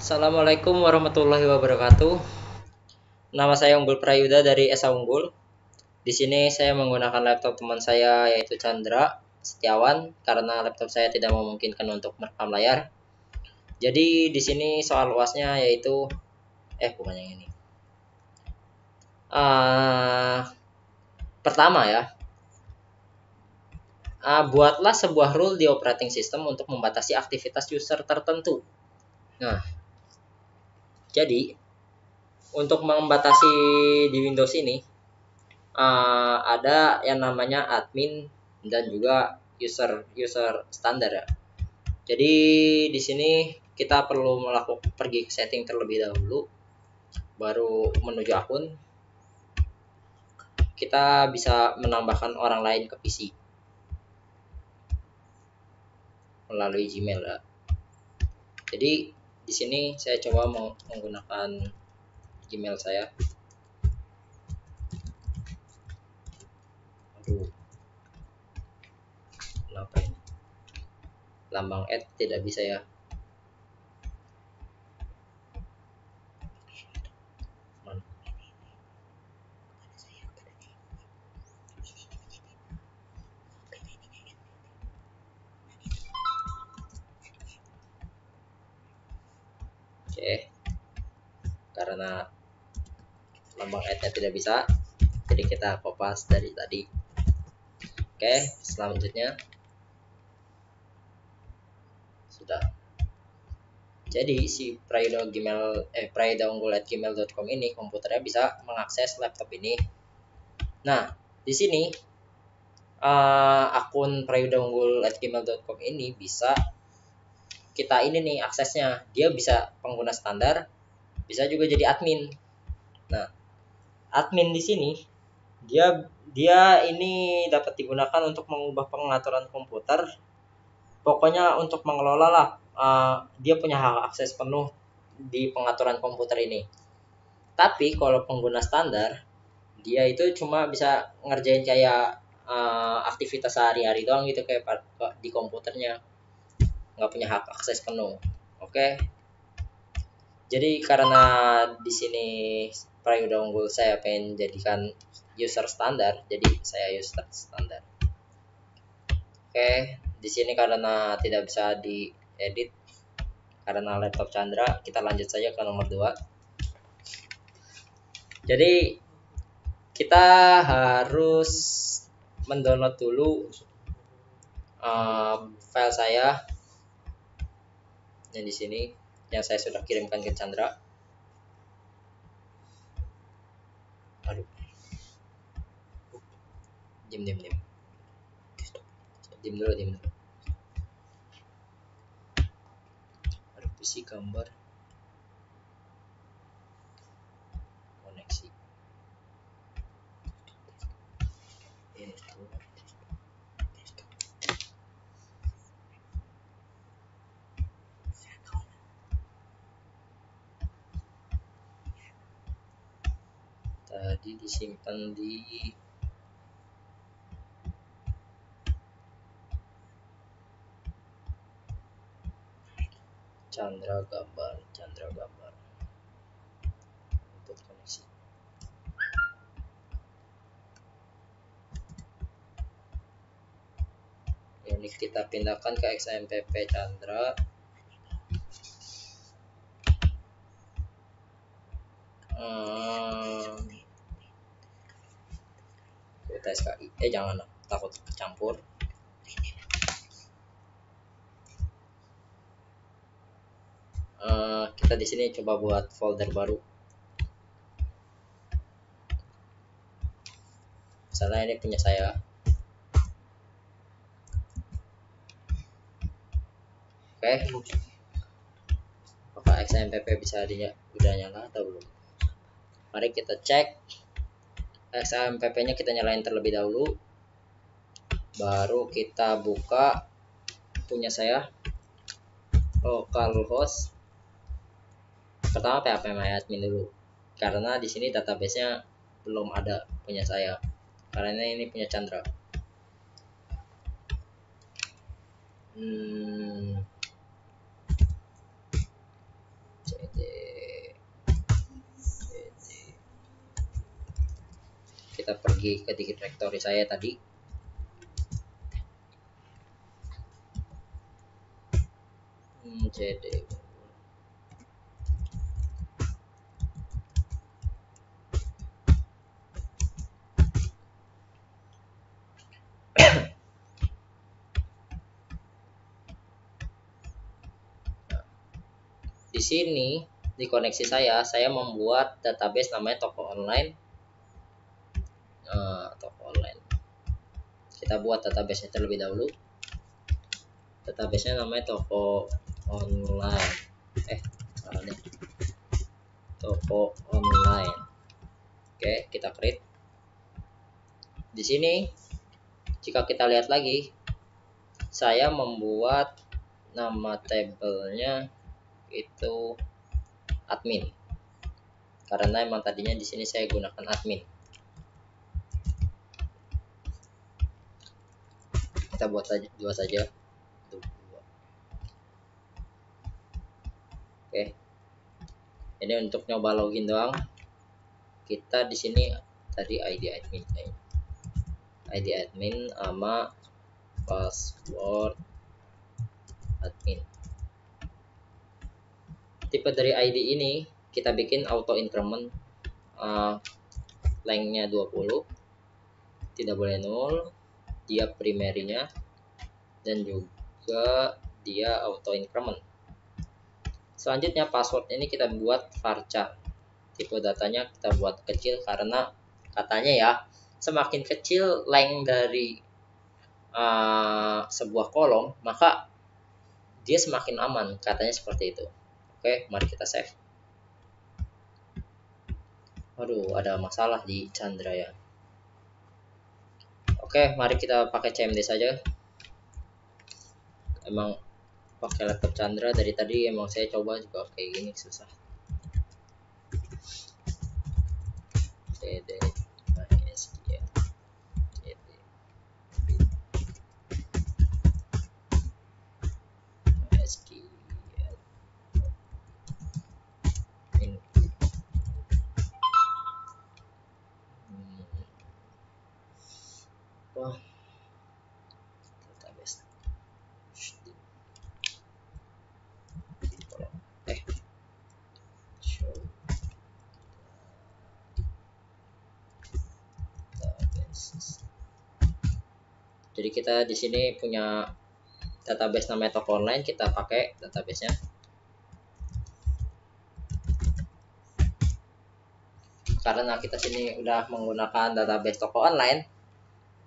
Assalamualaikum warahmatullahi wabarakatuh. Nama saya Unggul Prayuda dari Esa Unggul. Di sini saya menggunakan laptop teman saya yaitu Chandra Setiawan karena laptop saya tidak memungkinkan untuk merekam layar. Jadi di sini soal UASnya yaitu bukan yang ini. Pertama ya. Buatlah sebuah rule di operating system untuk membatasi aktivitas user tertentu. Nah, jadi untuk membatasi di Windows ini ada yang namanya admin dan juga user standar ya. Jadi di sini kita perlu pergi ke setting terlebih dahulu, baru menuju akun. Kita bisa menambahkan orang lain ke PC melalui Gmail ya. Jadi di sini saya coba menggunakan Gmail saya. Kenapa ini? Lambang tidak bisa ya. Oke. Karena lambang nya tidak bisa, jadi kita kopas dari tadi. Oke, selanjutnya sudah. Jadi si prayudaunggul@gmail.com ini komputernya bisa mengakses laptop ini. Nah, di sini akun prayudaunggul@gmail.com ini bisa kita ini nih aksesnya. Dia bisa pengguna standar, bisa juga jadi admin. Nah, admin di sini dia ini dapat digunakan untuk mengubah pengaturan komputer. Pokoknya untuk mengelola lah, dia punya hak akses penuh di pengaturan komputer ini. Tapi kalau pengguna standar, dia itu cuma bisa ngerjain kayak aktivitas sehari-hari doang gitu, kayak di komputernya, nggak punya hak akses penuh. Oke. Jadi karena di sini Prayuda Unggul saya pengen jadikan user standar, jadi saya user standar. Oke, di sini karena tidak bisa diedit karena laptop Chandra, kita lanjut saja ke nomor 2. Jadi kita harus mendownload dulu file saya yang di sini yang saya sudah kirimkan ke Chandra. Aduh, diam dulu. Aduh, PC gambar koneksi. Tadi disimpan di Chandra gambar untuk koneksi. Ini kita pindahkan ke XMPP Chandra. TSKI. Jangan takut kecampur. Kita di sini coba buat folder baru. Misalnya ini punya saya. Oke. Apakah XMPP bisa udah nyala atau belum? Mari kita cek. XMPP-nya kita nyalain terlebih dahulu. Baru kita buka punya saya. Localhost. Pertama phpMyAdmin dulu. Karena di sini database-nya belum ada punya saya. Karena ini punya Chandra. cd kita pergi ke directory saya tadi. cd di sini di koneksi saya membuat database namanya toko online. Toko online. Kita buat database terlebih dahulu. Database-nya namanya toko online. Salah deh. Toko online. Oke, kita create. Di sini jika kita lihat lagi, saya membuat nama tabelnya itu admin. Karena emang tadinya di sini saya gunakan admin. Kita buat saja dua saja. Oke. Ini untuk nyoba login doang. Kita di sini tadi ID admin sama password admin. Tipe dari ID ini kita bikin auto increment, lengthnya 20, tidak boleh 0, dia primary-nya, dan juga dia auto increment. Selanjutnya password ini kita buat varchar. Tipe datanya kita buat kecil karena katanya ya semakin kecil length dari sebuah kolom maka dia semakin aman, katanya seperti itu. Oke, mari kita save. Waduh, ada masalah di Chandra ya. Oke, mari kita pakai CMD saja. Emang pakai laptop Chandra dari tadi emang saya coba juga kayak gini susah. cd mysql database show database. Jadi kita di sini punya database namanya toko online, kita pakai database-nya. Karena kita sini udah menggunakan database toko online,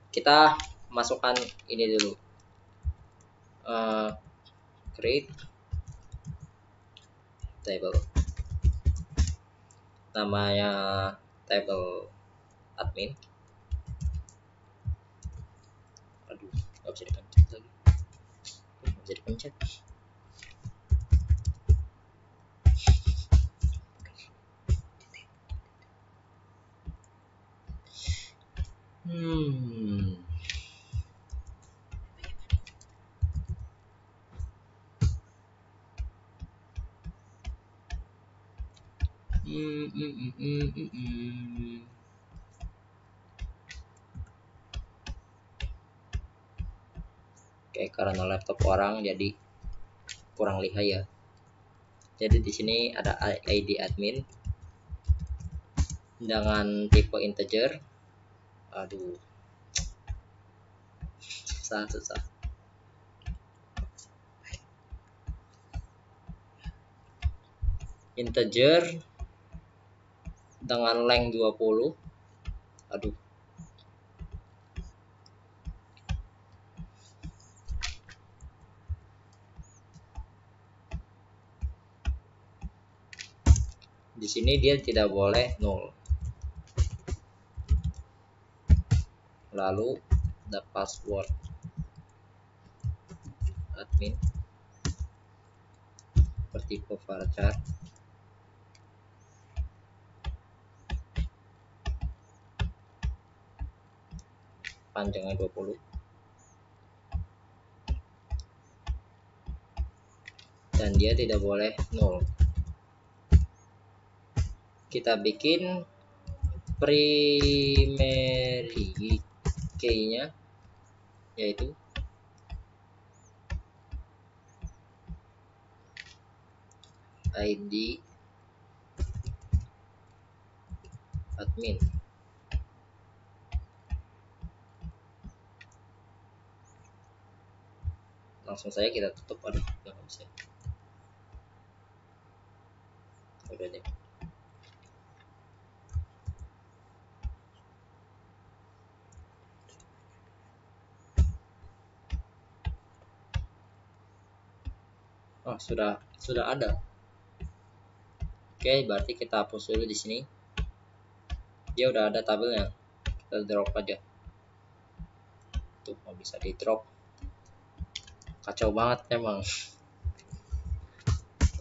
kita masukkan ini dulu, create table, namanya table admin. Aduh, nggak bisa dipencet lagi, nggak bisa dipencet. Oke, karena laptop orang jadi kurang lihai ya. Jadi di sini ada ID admin dengan tipe integer. Aduh, susah. Integer dengan length 20. Aduh. Di sini dia tidak boleh 0. Lalu the password admin bertipe varchar. Panjangnya 20. Dan dia tidak boleh 0. kita bikin primary key-nya yaitu ID admin. Langsung saja kita tutup. Aduh, nggak bisa. Udah deh. Oh, sudah ada. Oke, berarti kita hapus dulu di sini. Dia udah ada tabelnya. Kita drop aja. Tuh, nggak bisa di drop. Kacau banget emang.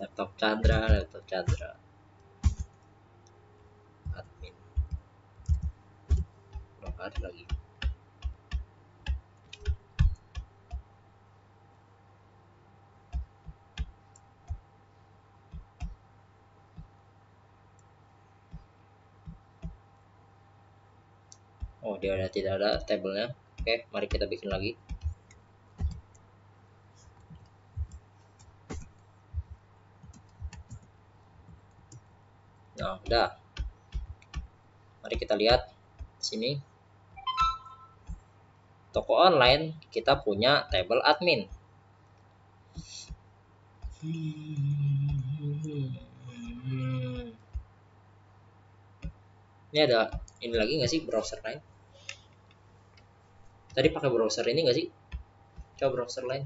laptop Chandra. Admin. Belum ada lagi. Oh, dia udah tidak ada tabelnya. Oke, mari kita bikin lagi. Nah, udah. Mari kita lihat sini. Toko online kita punya tabel admin. Ini ada ini lagi nggak sih browser lain? Tadi pakai browser ini nggak sih? Coba browser lain.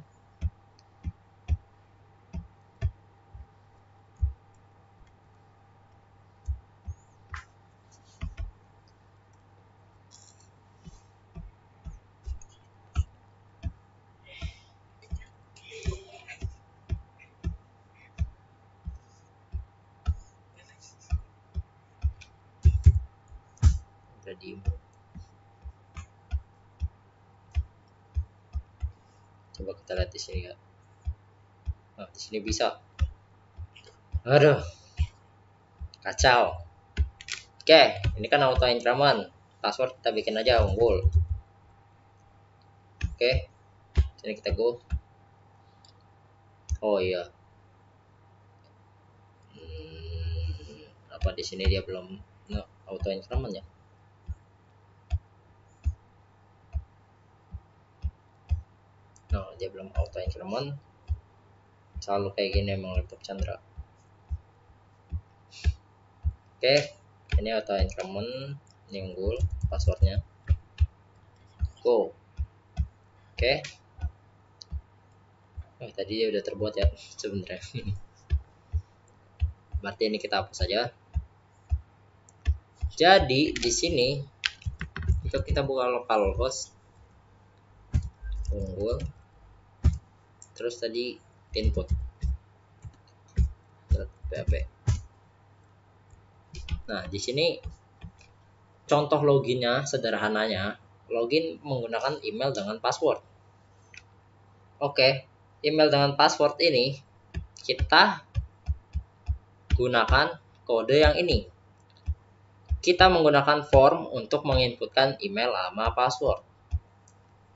Udah diem. Coba kita lihat di sini ya. Nah, di sini bisa. Aduh, kacau. Oke, ini kan auto increment. Password kita bikin aja unggul. Oke, sini kita go. Oh iya. Apa di sini dia belum auto increment ya? No, dia belum auto increment. Selalu kayak gini emang laptop Chandra. Oke, ini auto increment, ini unggul passwordnya. Go. Oke. Oh, tadi dia udah terbuat ya sebenarnya. Berarti ini kita hapus saja. Jadi di sini jika kita buka localhost unggul, terus tadi input php. Nah, di sini contoh loginnya sederhananya, login menggunakan email dengan password. Oke, email dengan password ini kita gunakan kode yang ini. Kita menggunakan form untuk menginputkan email sama password.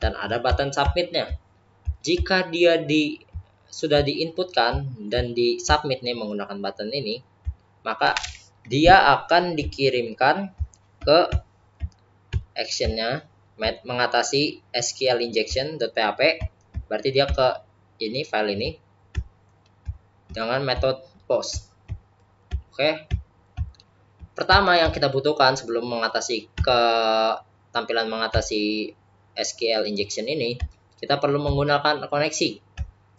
Dan ada button submitnya. Jika dia sudah diinputkan dan di submit nih menggunakan button ini, maka dia akan dikirimkan ke actionnya mengatasi SQL injection.php. Berarti dia ke ini file ini dengan metode post. Oke. Pertama yang kita butuhkan sebelum mengatasi tampilan mengatasi SQL injection ini, kita perlu menggunakan koneksi.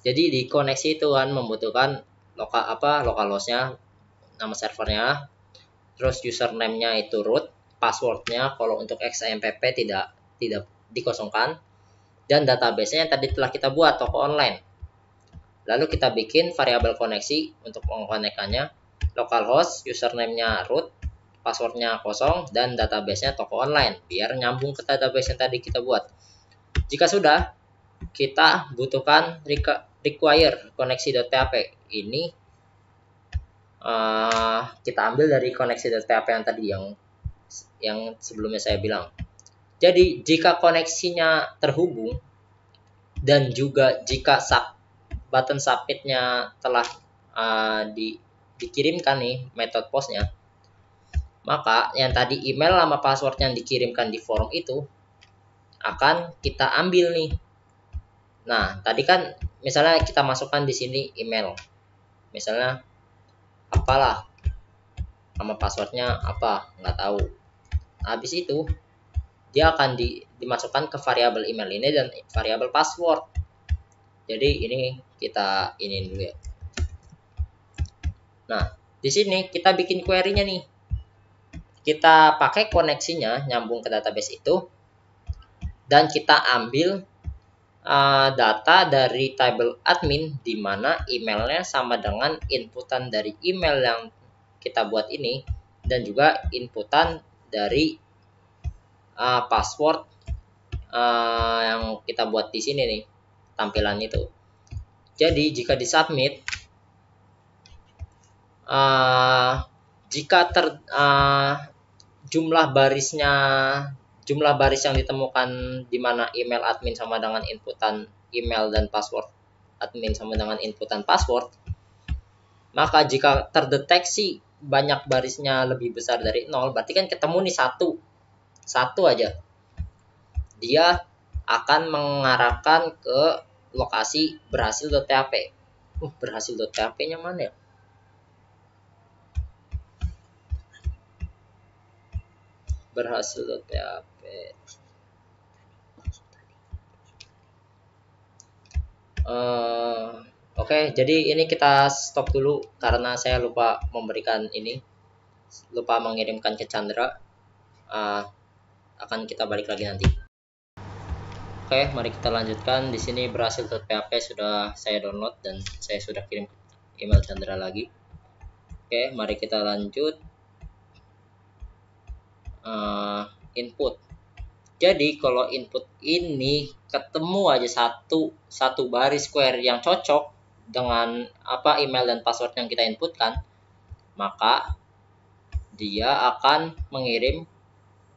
Jadi di koneksi itu kan membutuhkan localhost-nya, nama servernya, terus username-nya itu root, passwordnya kalau untuk XAMPP tidak dikosongkan, dan database-nya yang tadi telah kita buat toko online. Lalu kita bikin variabel koneksi untuk mengkonekkannya, localhost, username-nya root, passwordnya kosong, dan database-nya toko online biar nyambung ke database yang tadi kita buat. Jika sudah, kita butuhkan require koneksi.php. Ini kita ambil dari koneksi.php yang tadi yang sebelumnya saya bilang. Jadi jika koneksinya terhubung dan juga jika button submitnya telah dikirimkan nih method postnya, maka yang tadi email sama password yang dikirimkan di form itu akan kita ambil nih. Nah, tadi kan misalnya kita masukkan di sini email, misalnya apalah, nama passwordnya apa, nggak tahu. Habis itu dia akan dimasukkan ke variabel email ini dan variabel password. Jadi ini kita ini dulu ya. Nah, di sini kita bikin query-nya nih. Kita pakai koneksinya nyambung ke database itu dan kita ambil data dari table admin di mana emailnya sama dengan inputan dari email yang kita buat ini dan juga inputan dari password yang kita buat di sini nih, tampilan itu. Jadi jika disubmit, jika jumlah baris yang ditemukan di mana email admin sama dengan inputan email dan password admin sama dengan inputan password, maka jika terdeteksi banyak barisnya lebih besar dari 0, berarti kan ketemu nih satu aja, dia akan mengarahkan ke lokasi berhasil.php. Berhasil.php nya mana ya? Berhasil.php. Oke, jadi ini kita stop dulu karena saya lupa mengirimkan ke Chandra. Akan kita balik lagi nanti. Oke, mari kita lanjutkan. Di sini berhasil.php sudah saya download dan saya sudah kirim email Chandra lagi. Oke, mari kita lanjut. Input. Jadi kalau input ini ketemu aja satu baris query yang cocok dengan email dan password yang kita inputkan, maka dia akan mengirim,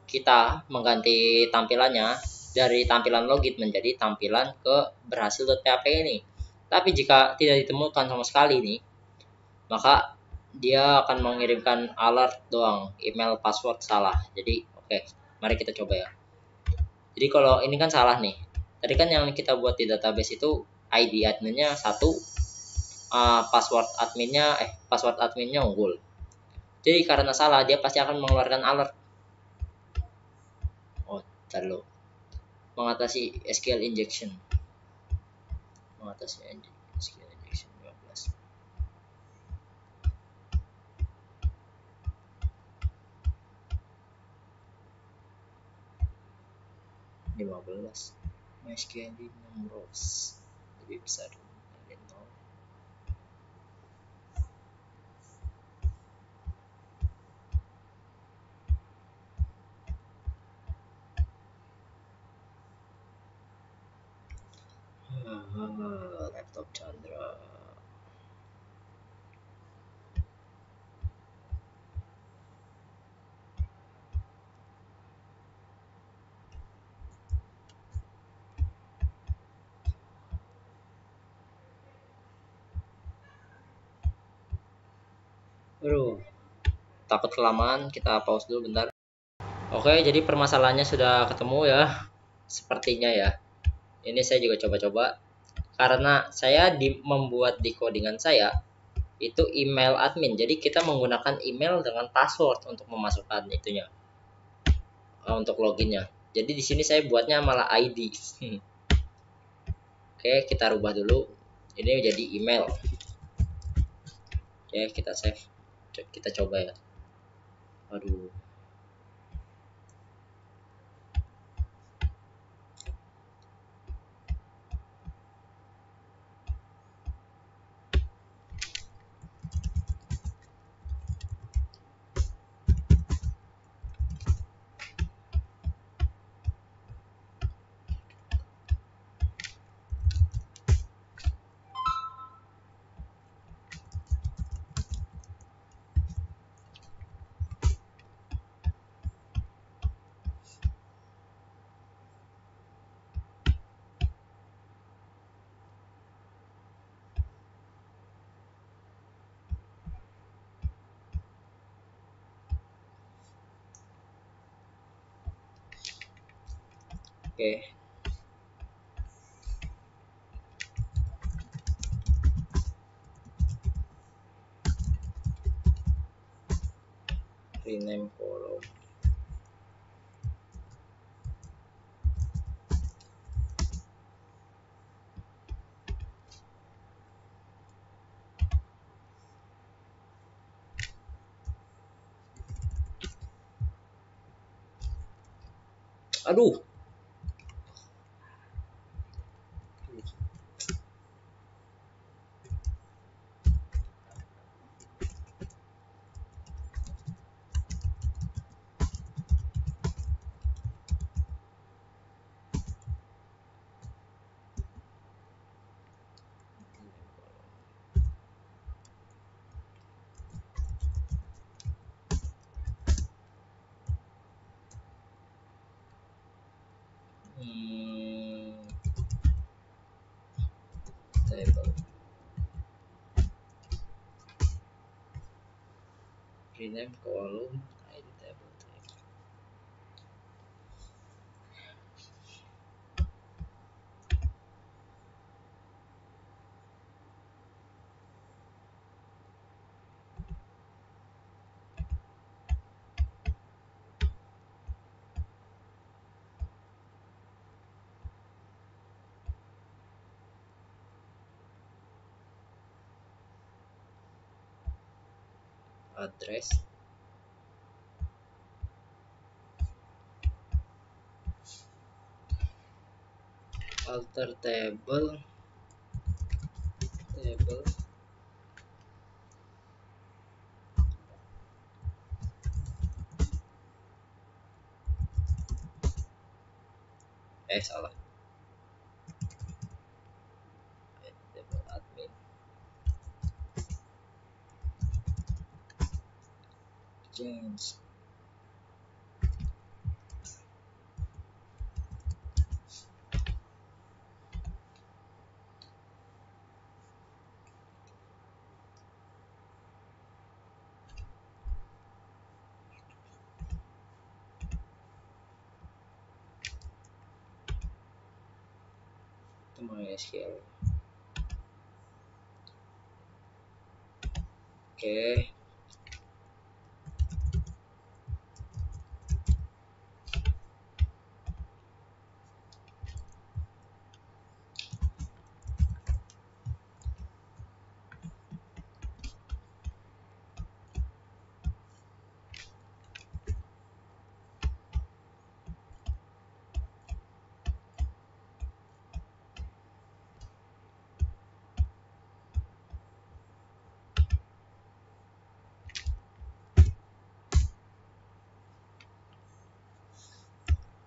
kita mengganti tampilannya dari tampilan login menjadi tampilan ke berhasil.php ini. Tapi jika tidak ditemukan sama sekali nih, maka dia akan mengirimkan alert doang, email password salah. Jadi oke, mari kita coba ya. Jadi kalau ini kan salah nih. Tadi kan yang kita buat di database itu ID adminnya 1, password adminnya unggul. Jadi karena salah dia pasti akan mengeluarkan alert. Lalu mengatasi SQL injection. SQL injection 15. MySQL numbers lebih besar dari 0. Laptop Chandra. Takut kelamaan, kita pause dulu bentar. Oke, jadi permasalahannya sudah ketemu ya, sepertinya ya. Ini saya juga coba-coba karena saya membuat di codingan saya itu email admin. Jadi kita menggunakan email dengan password untuk memasukkan itunya, untuk loginnya. Jadi di sini saya buatnya malah ID. Oke, kita rubah dulu. Ini jadi email. Oke, kita save. Kita coba ya. Aduh. Oke. Rename column. Aduh. Table. Rename column ID table type. Address. Alter table. Salah. Table admin. Change. Itu MySQL. Oke.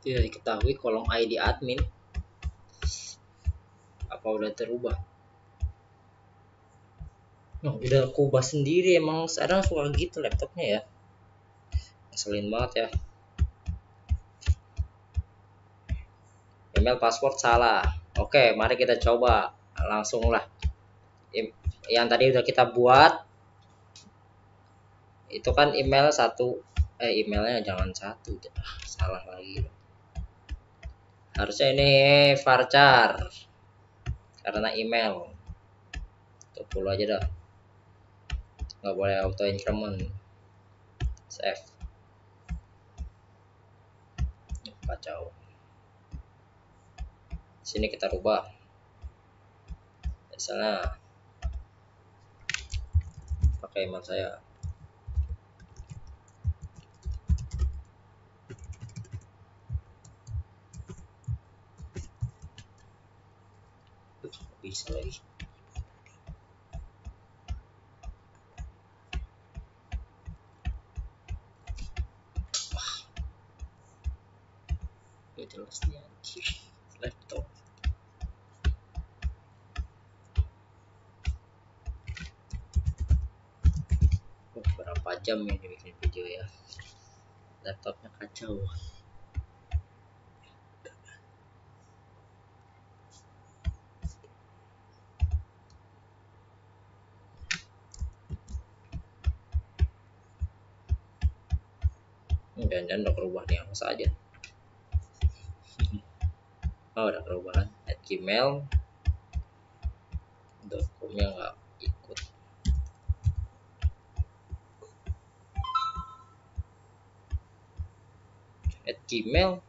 Tidak diketahui kolom ID admin apa udah terubah. Udah kubah sendiri, emang sekarang suka gitu laptopnya ya, ngeselin banget ya. Email password salah. Oke, mari kita coba langsung lah. Yang tadi udah kita buat itu kan email satu, emailnya jangan satu, salah lagi. Harusnya ini varchar karena email. Tuh follow aja dah, nggak boleh auto increment. Save. Kacau. Sini kita rubah. Misalnya pakai email saya. Bisa lagi. Jelas nih anjir laptop. Berapa jam ini bikin video ya, laptopnya kacau. Jangan-jangan udah berubah nih, apa saja. Oh, ada perubahan. @gmail.com nya nggak ikut. @gmail.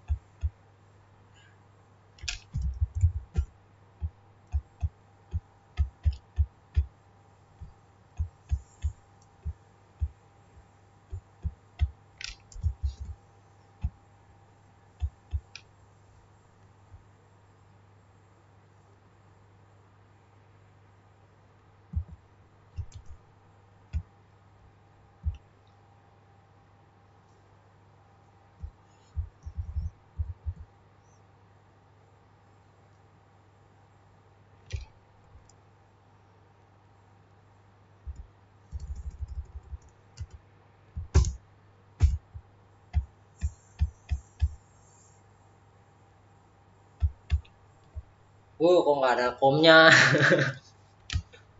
Kok nggak ada komnya?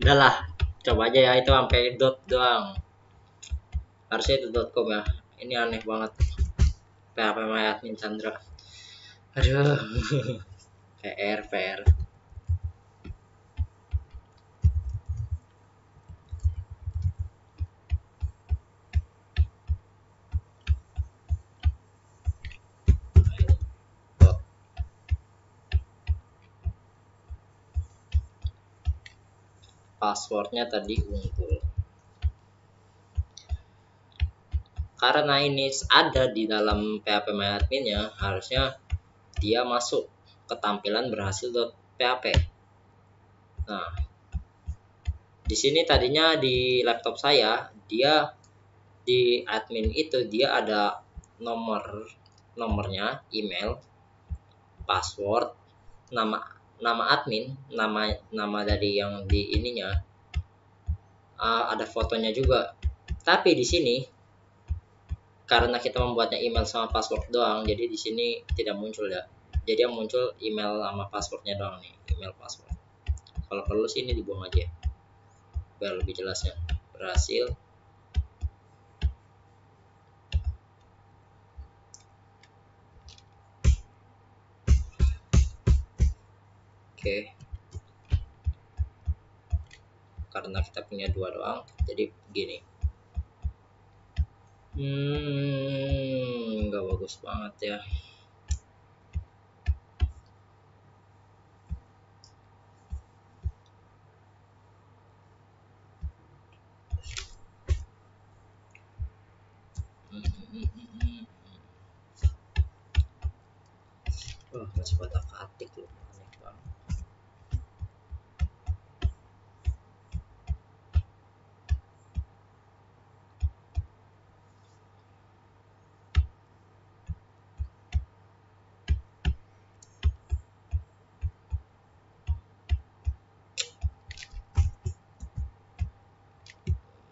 Udahlah, coba aja ya, itu sampai dot doang. Harusnya itu .com ya. Ini aneh banget. PHP My Admin Chandra. Aduh. PR. Passwordnya tadi unggul. Karena ini ada di dalam PHP My Admin-nya, harusnya dia masuk ke tampilan berhasil.php. Nah, di sini tadinya di laptop saya, dia di admin itu dia ada nomornya, email, password, nama admin, nama dari yang di ininya, ada fotonya juga. Tapi di sini karena kita membuatnya email sama password doang, jadi di sini tidak muncul ya. Jadi yang muncul email sama passwordnya doang nih, email password. Kalau perlu sih ini dibuang aja biar lebih jelasnya. Berhasil. Oke. Karena kita punya dua doang, jadi gini. Nggak bagus banget ya. Masih batak atik loh, aneh banget.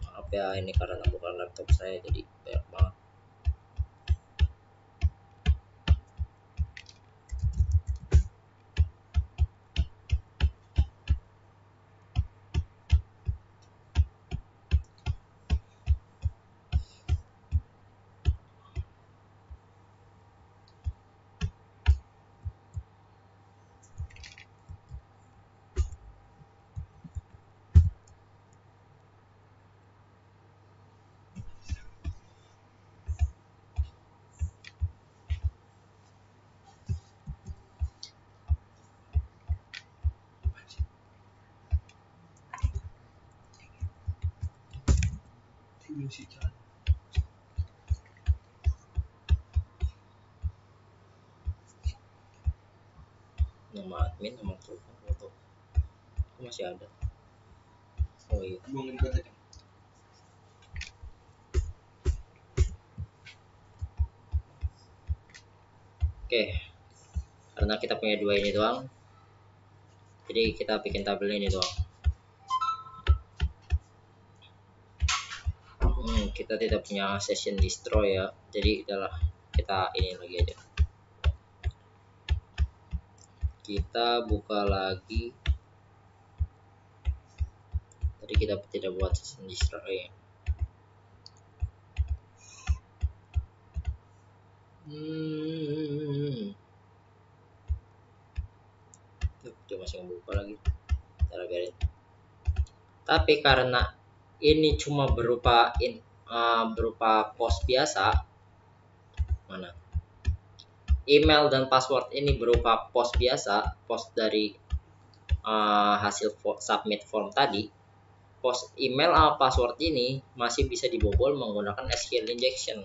Maaf ya, ini karena bukan laptop saya jadi banyak banget. Nama admin, nama telepon, foto masih ada. Oh iya. Oke, karena kita punya dua ini doang, jadi kita bikin tabel ini doang. Kita tidak punya session distro ya, jadi udahlah kita ini lagi aja. Kita buka lagi. Tadi kita tidak buat session distro ya. Cuma masih ngebuka lagi cara biarin. Tapi karena ini cuma berupa post biasa, mana email dan password ini berupa post biasa, post dari hasil submit form tadi. Post email atau password ini masih bisa dibobol menggunakan SQL injection.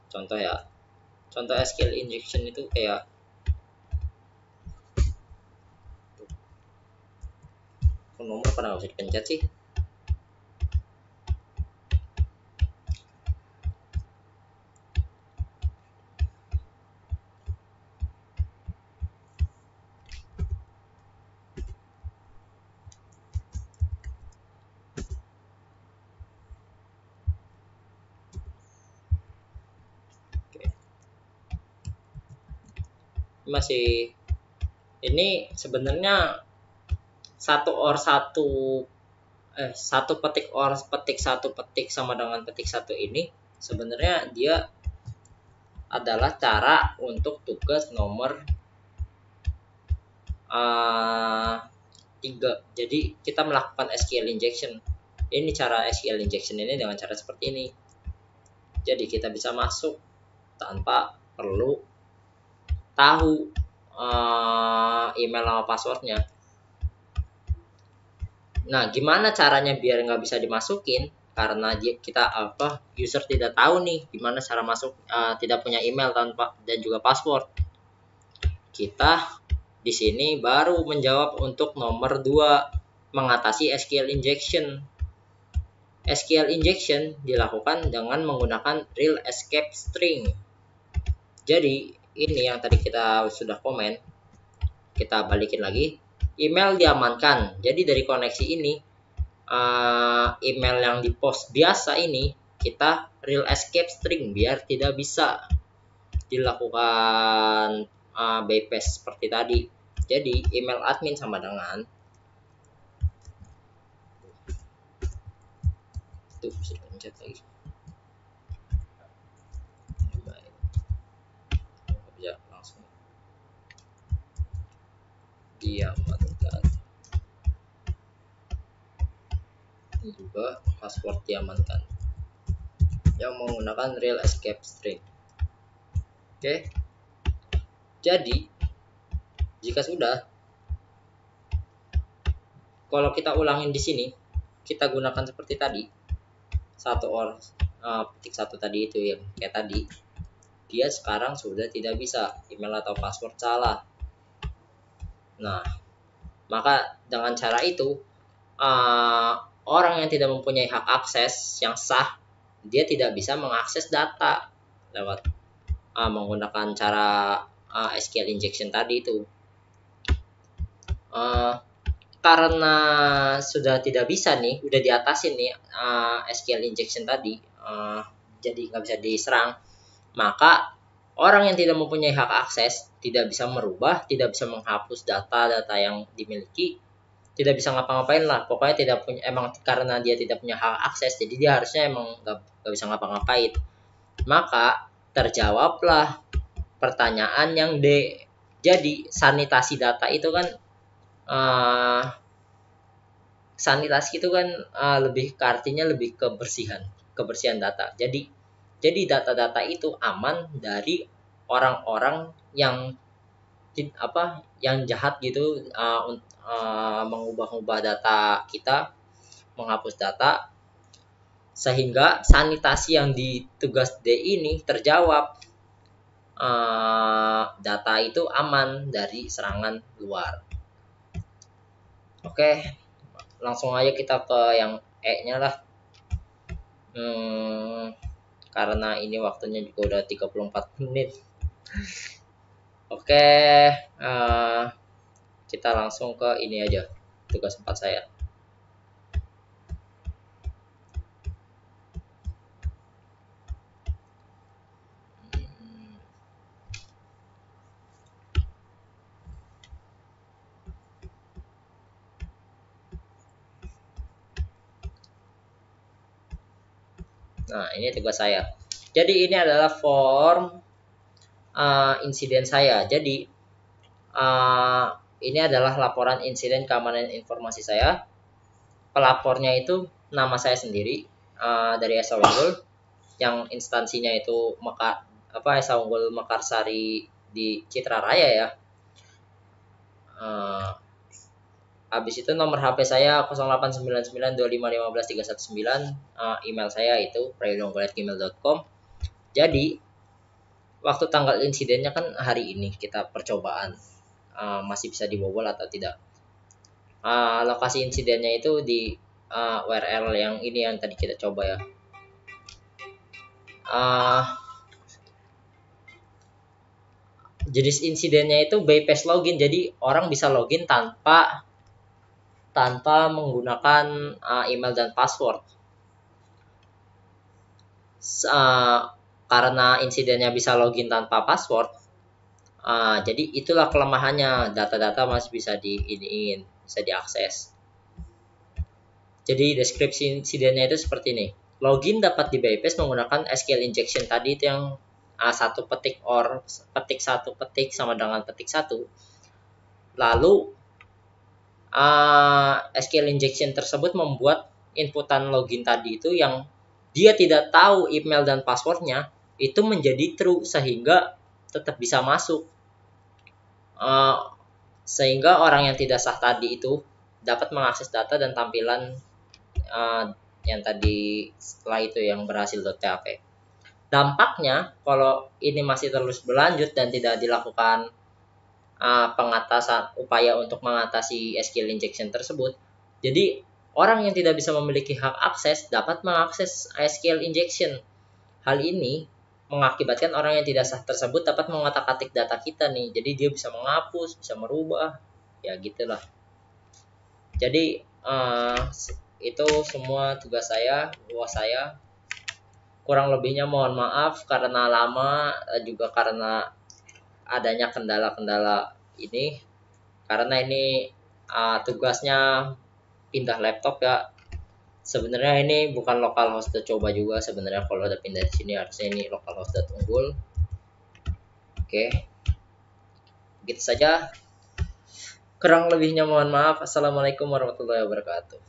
Contoh ya, contoh SQL injection itu kayak nomor pada nggak bisa dipencet sih. Masih ini sebenarnya satu petik sama dengan petik satu ini sebenarnya dia adalah cara untuk tugas nomor 3. Jadi kita melakukan SQL injection. Ini cara SQL injection ini dengan cara seperti ini. Jadi kita bisa masuk tanpa perlu tahu email sama passwordnya. Nah, gimana caranya biar nggak bisa dimasukin? Karena user tidak tahu nih gimana cara masuk, tidak punya email dan juga password. Kita di sini baru menjawab untuk nomor 2, mengatasi SQL injection. SQL injection dilakukan dengan menggunakan real escape string. Jadi ini yang tadi kita sudah komen, kita balikin lagi. Email diamankan. Jadi dari koneksi ini, email yang di post biasa ini kita real escape string biar tidak bisa dilakukan bypass seperti tadi. Jadi email admin sama dengan tuh, bisa pencet lagi. Ya, langsung diamankan. Ini juga password diamankan yang menggunakan real escape string. Oke. Jadi jika sudah, kalau kita ulangin di sini, kita gunakan seperti tadi, petik satu tadi itu yang kayak tadi, dia sekarang sudah tidak bisa, email atau password salah. Nah, maka dengan cara itu, orang yang tidak mempunyai hak akses yang sah, dia tidak bisa mengakses data lewat menggunakan cara SQL injection tadi itu. Karena sudah tidak bisa nih, udah diatasin nih SQL injection tadi, jadi nggak bisa diserang, maka orang yang tidak mempunyai hak akses tidak bisa merubah, tidak bisa menghapus data-data yang dimiliki, tidak bisa ngapa-ngapain lah, pokoknya tidak punya, emang karena dia tidak punya hak akses, jadi dia harusnya emang nggak bisa ngapa-ngapain. Maka terjawablah pertanyaan yang D. Jadi sanitasi data itu kan sanitasi itu kan lebih ke artinya lebih kebersihan data. Jadi data-data itu aman dari orang-orang yang jahat gitu, mengubah-ubah data kita, menghapus data, sehingga sanitasi yang di tugas D ini terjawab. Data itu aman dari serangan luar. Oke, langsung aja kita ke yang E-nya lah. Karena ini waktunya juga udah 34 menit. Oke, kita langsung ke ini aja, tugas 4 saya. Nah, ini tugas saya. Jadi ini adalah form insiden saya. Jadi ini adalah laporan insiden keamanan informasi saya. Pelapornya itu nama saya sendiri, dari Esa Unggul, yang instansinya itu Esa Unggul Mekarsari di Citra Raya ya. Habis itu nomor HP saya 089925151319, email saya itu prayudonggol@gmail.com. Jadi waktu tanggal insidennya kan hari ini kita percobaan, masih bisa dibobol atau tidak. Lokasi insidennya itu di URL yang ini yang tadi kita coba ya. Jenis insidennya itu bypass login, jadi orang bisa login tanpa menggunakan email dan password. Karena insidennya bisa login tanpa password, jadi itulah kelemahannya, data-data masih bisa bisa diakses. Jadi deskripsi insidennya itu seperti ini. Login dapat di bypass menggunakan SQL injection tadi, itu yang satu petik satu petik sama dengan petik satu. Lalu SQL injection tersebut membuat inputan login tadi itu yang dia tidak tahu email dan passwordnya itu menjadi true, sehingga tetap bisa masuk. Sehingga orang yang tidak sah tadi itu dapat mengakses data dan tampilan yang tadi setelah itu yang berhasil.php. Dampaknya kalau ini masih terus berlanjut dan tidak dilakukan upaya untuk mengatasi SQL injection tersebut, jadi orang yang tidak bisa memiliki hak akses dapat mengakses SQL injection. Hal ini mengakibatkan orang yang tidak sah tersebut dapat mengotak-atik data kita nih. Jadi dia bisa menghapus, bisa merubah, ya gitulah. Jadi itu semua tugas saya, saya. Kurang lebihnya mohon maaf karena lama, juga karena adanya kendala-kendala ini. Karena ini tugasnya pindah laptop ya. Sebenarnya ini bukan localhost coba juga sebenarnya, kalau udah pindah di sini harusnya ini localhost unggul. Oke. Begitu saja. Kurang lebihnya mohon maaf. Assalamualaikum warahmatullahi wabarakatuh.